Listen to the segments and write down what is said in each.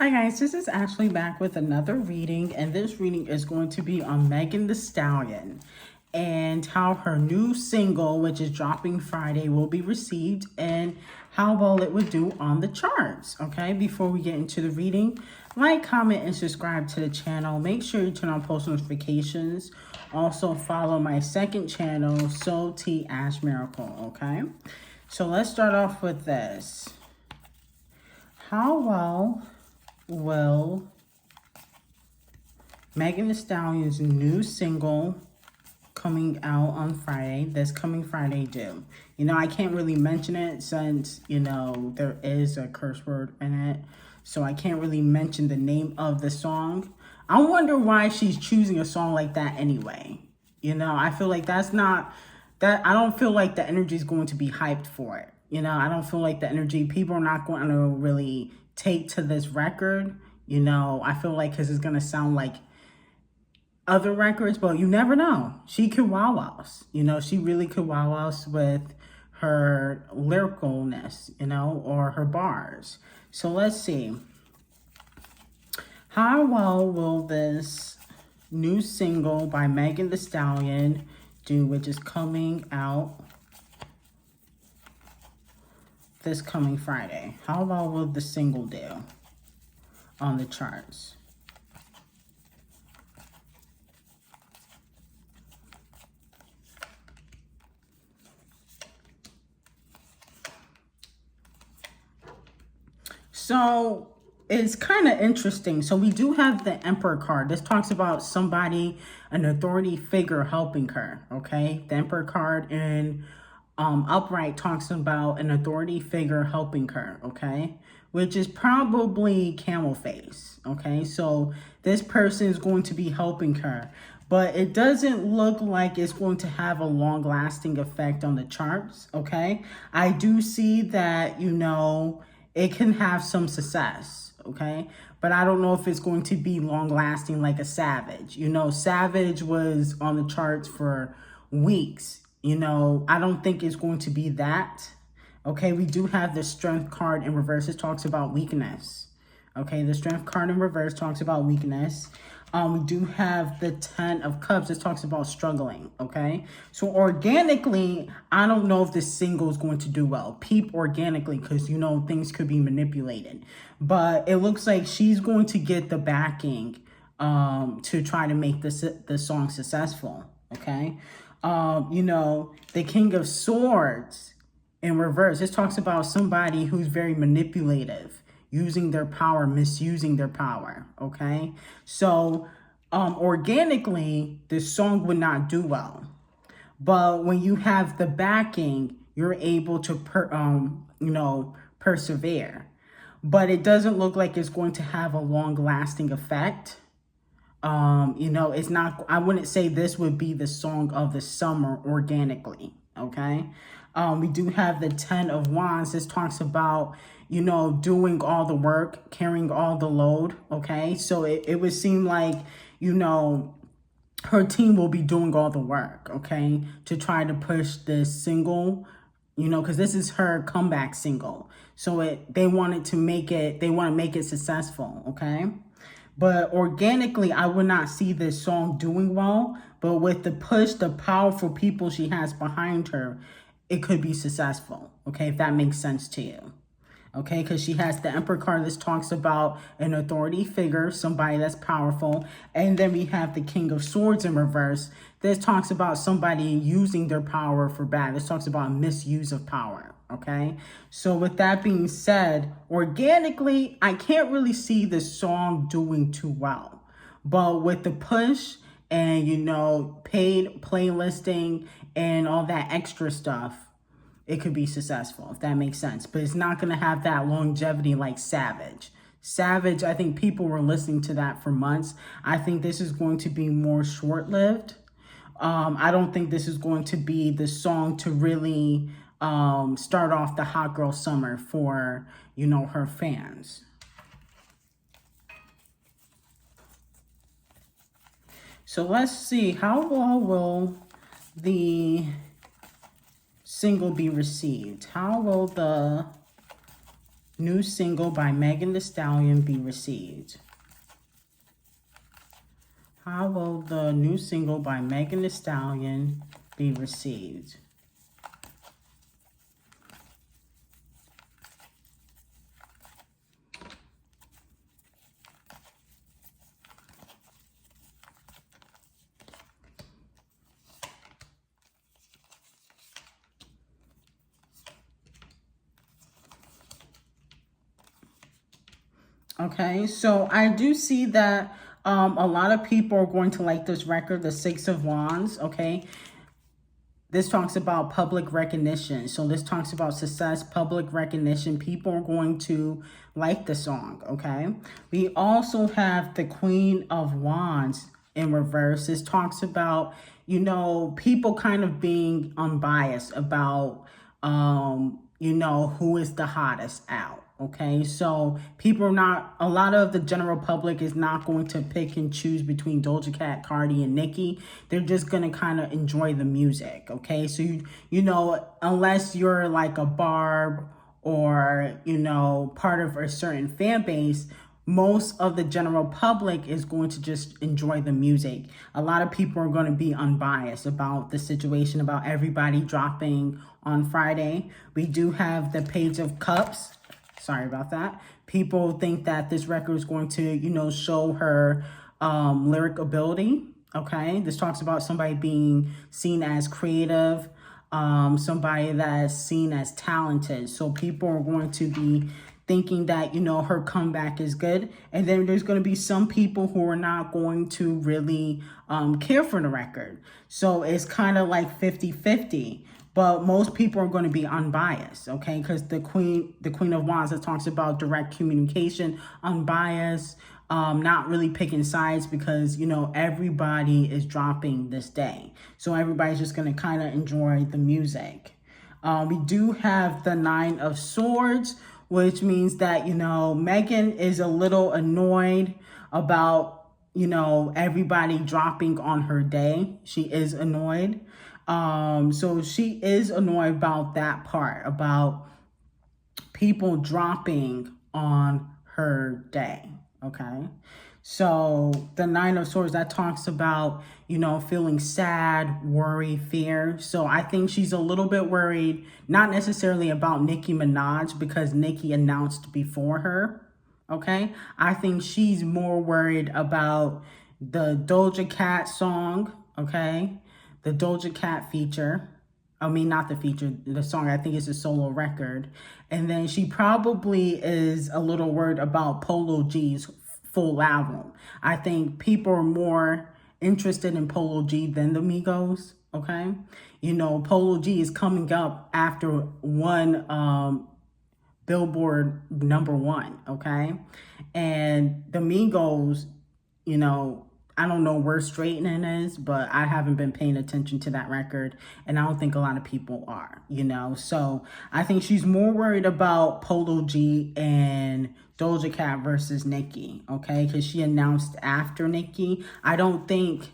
Hi guys, this is Ashley back with another reading, and this reading is going to be on Megan Thee Stallion and how her new single, which is dropping Friday, will be received and how well it would do on the charts. Okay, before we get into the reading, like, comment, and subscribe to the channel. Make sure you turn on post notifications. Also follow my second channel, Soul Tea Ash Miracle. Okay, so let's start off with this. How well will Megan Thee Stallion's new single coming out on Friday, this coming Friday, do? You know, I can't really mention it since, you know, there is a curse word in it. So I can't really mention the name of the song. I wonder why she's choosing a song like that anyway. You know, I feel like that's not, I don't feel like the energy is going to be hyped for it. You know, I don't feel like the energy, people are not going to really take to this record. You know, I feel like because it's going to sound like other records, but you never know. She could wow us. You know, she really could wow us with her lyricalness, you know, or her bars. So let's see. How well will this new single by Megan Thee Stallion do, which is coming out this coming Friday? How well will the single do on the charts? So it's kind of interesting. So we do have the Emperor card. This talks about somebody, an authority figure helping her. Okay, the Emperor card in upright talks about an authority figure helping her. Okay, which is probably camel face. Okay, so this person is going to be helping her, but it doesn't look like it's going to have a long-lasting effect on the charts. Okay, I do see that, you know, it can have some success, okay? But I don't know if it's going to be long-lasting like a Savage. You know, Savage was on the charts for weeks. You know, I don't think it's going to be that. Okay, we do have the Strength card in reverse. It talks about weakness. Okay, the Strength card in reverse talks about weakness. We do have the 10 of Cups. It talks about struggling, okay? So organically, I don't know if this single is going to do well. Peep organically, because, you know, things could be manipulated. But it looks like she's going to get the backing to try to make the song successful, okay? You know, the King of Swords in reverse. This talks about somebody who's very manipulative, using their power, misusing their power, okay? So organically, this song would not do well. But when you have the backing, you're able to, you know, persevere. But it doesn't look like it's going to have a long-lasting effect. You know, it's not, I wouldn't say this would be the song of the summer organically, okay? We do have the 10 of Wands. This talks about, you know, doing all the work, carrying all the load, okay? So it would seem like, you know, her team will be doing all the work, okay, to try to push this single, you know, because this is her comeback single. So they wanted to make it, they want to make it successful, okay? But organically, I would not see this song doing well. But with the push, the powerful people she has behind her, it could be successful, okay, if that makes sense to you. Okay, because she has the Emperor card. This talks about an authority figure, somebody that's powerful. And then we have the King of Swords in reverse. This talks about somebody using their power for bad. This talks about misuse of power, okay? So with that being said, organically, I can't really see this song doing too well. But with the push and, you know, paid playlisting and all that extra stuff, it could be successful, if that makes sense. But it's not going to have that longevity like Savage. Savage, I think people were listening to that for months. I think this is going to be more short-lived. I don't think this is going to be the song to really start off the hot girl summer for, you know, her fans. So let's see, how well will the single be received? How will the new single by Megan Thee Stallion be received? How will the new single by Megan Thee Stallion be received? Okay, so I do see that a lot of people are going to like this record, the Six of Wands, okay? This talks about public recognition. So this talks about success, public recognition. People are going to like the song, okay? We also have the Queen of Wands in reverse. This talks about, you know, people kind of being unbiased about, you know, who is the hottest out. Okay, so people are not, a lot of the general public is not going to pick and choose between Doja Cat, Cardi, and Nicki. They're just going to kind of enjoy the music. Okay, so, you know, unless you're like a Barb or, you know, part of a certain fan base, most of the general public is going to just enjoy the music. A lot of people are going to be unbiased about the situation, about everybody dropping on Friday. We do have the Page of Cups. Sorry about that. People think that this record is going to, you know, show her lyric ability. Okay. This talks about somebody being seen as creative, somebody that's seen as talented. So people are going to be thinking that, you know, her comeback is good. And then there's going to be some people who are not going to really care for the record. So it's kind of like 50-50. But most people are going to be unbiased, okay? Because the Queen of Wands, that talks about direct communication, unbiased, not really picking sides, because, you know, everybody is dropping this day. So everybody's just going to kind of enjoy the music. We do have the Nine of Swords, which means that, you know, Megan is a little annoyed about, you know, everybody dropping on her day. She is annoyed. So she is annoyed about that part, about people dropping on her day. Okay. So the Nine of Swords, that talks about, you know, feeling sad, worry, fear. So I think she's a little bit worried, not necessarily about Nicki Minaj, because Nicki announced before her. Okay. I think she's more worried about the Doja Cat song. Okay. The Doja Cat feature. I mean, not the feature, the song. I think it's a solo record. And then she probably is a little worried about Polo G's full album. I think people are more interested in Polo G than the Migos, okay? You know, Polo G is coming up after one Billboard #1, okay? And the Migos, you know, I don't know where Straightening is, but I haven't been paying attention to that record, and I don't think a lot of people are, you know? So I think she's more worried about Polo G and Doja Cat versus Nicki, okay? Because she announced after Nicki. I don't think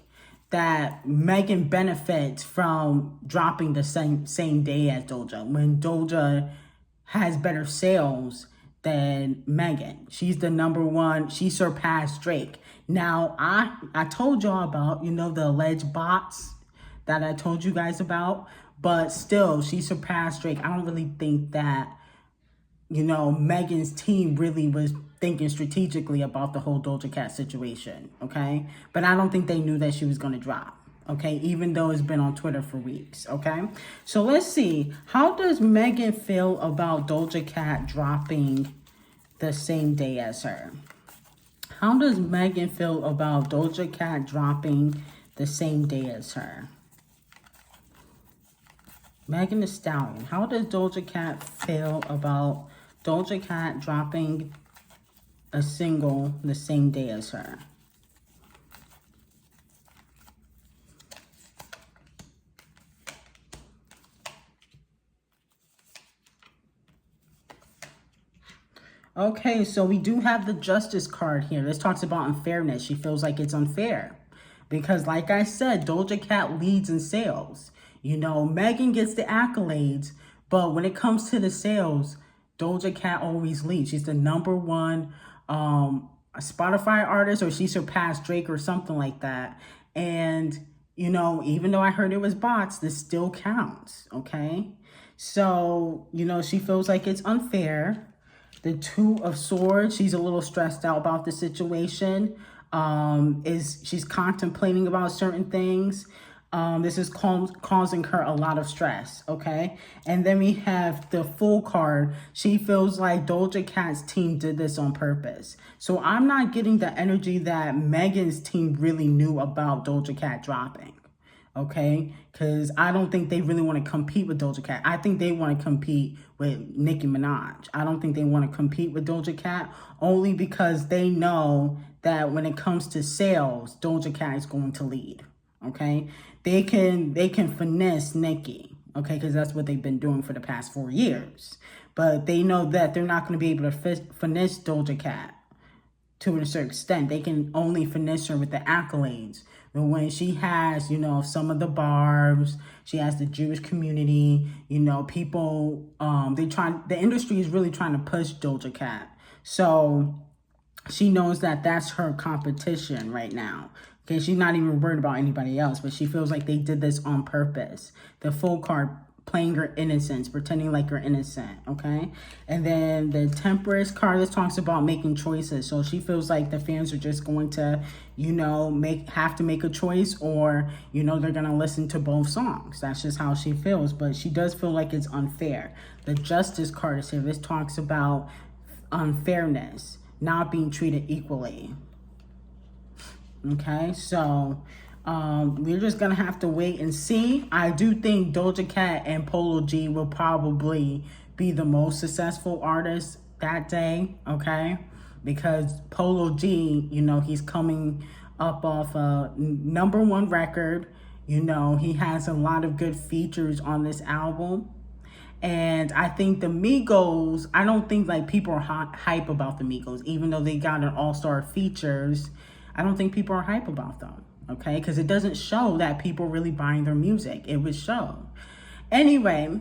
that Megan benefits from dropping the same day as Doja, when Doja has better sales than Megan. She's the #1. She surpassed Drake. Now, I told y'all about, you know, the alleged bots that I told you guys about, but still, she surpassed Drake. I don't really think that, you know, Megan's team really was thinking strategically about the whole Doja Cat situation, okay? But I don't think they knew that she was going to drop, okay? Even though it's been on Twitter for weeks, okay? So let's see. How does Megan feel about Doja Cat dropping the same day as her? How does Megan feel about Doja Cat dropping the same day as her? Megan Thee Stallion. How does Doja Cat feel about Doja Cat dropping a single the same day as her? Okay, so we do have the Justice card here. This talks about unfairness. She feels like it's unfair because, like I said, Doja Cat leads in sales. You know, Megan gets the accolades, but when it comes to the sales, Doja Cat always leads. She's the #1 Spotify artist, or she surpassed Drake or something like that. And, you know, even though I heard it was bots, this still counts, okay? So, you know, she feels like it's unfair. The Two of Swords, she's a little stressed out about the situation. She's contemplating about certain things. This is causing her a lot of stress, okay? And then we have the Fool card. She feels like Doja Cat's team did this on purpose. So I'm not getting the energy that Megan's team really knew about Doja Cat dropping, okay? Because I don't think they really want to compete with Doja Cat. I think they want to compete with Nicki Minaj. I don't think they want to compete with Doja Cat, only because they know that when it comes to sales, Doja Cat is going to lead, okay? They can finesse Nicki, okay, because that's what they've been doing for the past 4 years. But they know that they're not going to be able to finesse Doja Cat to a certain extent. They can only finesse her with the accolades. But when she has, you know, some of the barbs, she has the Jewish community, you know, people, the industry is really trying to push Doja Cat. So she knows that that's her competition right now. Okay, she's not even worried about anybody else, but she feels like they did this on purpose. The Fool card, playing her innocence, pretending like you're innocent, okay? And then the Temperance card, this talks about making choices. So she feels like the fans are just going to, you know, have to make a choice, or, you know, they're going to listen to both songs. That's just how she feels, but she does feel like it's unfair. The Justice card is here. This talks about unfairness, not being treated equally. Okay, so we're just gonna have to wait and see. I do think Doja Cat and Polo G will probably be the most successful artists that day, okay? Because Polo G, you know, he's coming up off a #1 record. You know, he has a lot of good features on this album. And I think the Migos, I don't think like people are hype about the Migos, even though they got an all-star features. I don't think people are hype about them, okay? Because it doesn't show that people really buying their music. It would show. Anyway,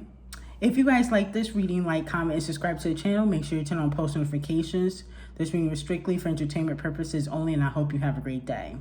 if you guys like this reading, like, comment, and subscribe to the channel. Make sure you turn on post notifications. This reading was strictly for entertainment purposes only, and I hope you have a great day.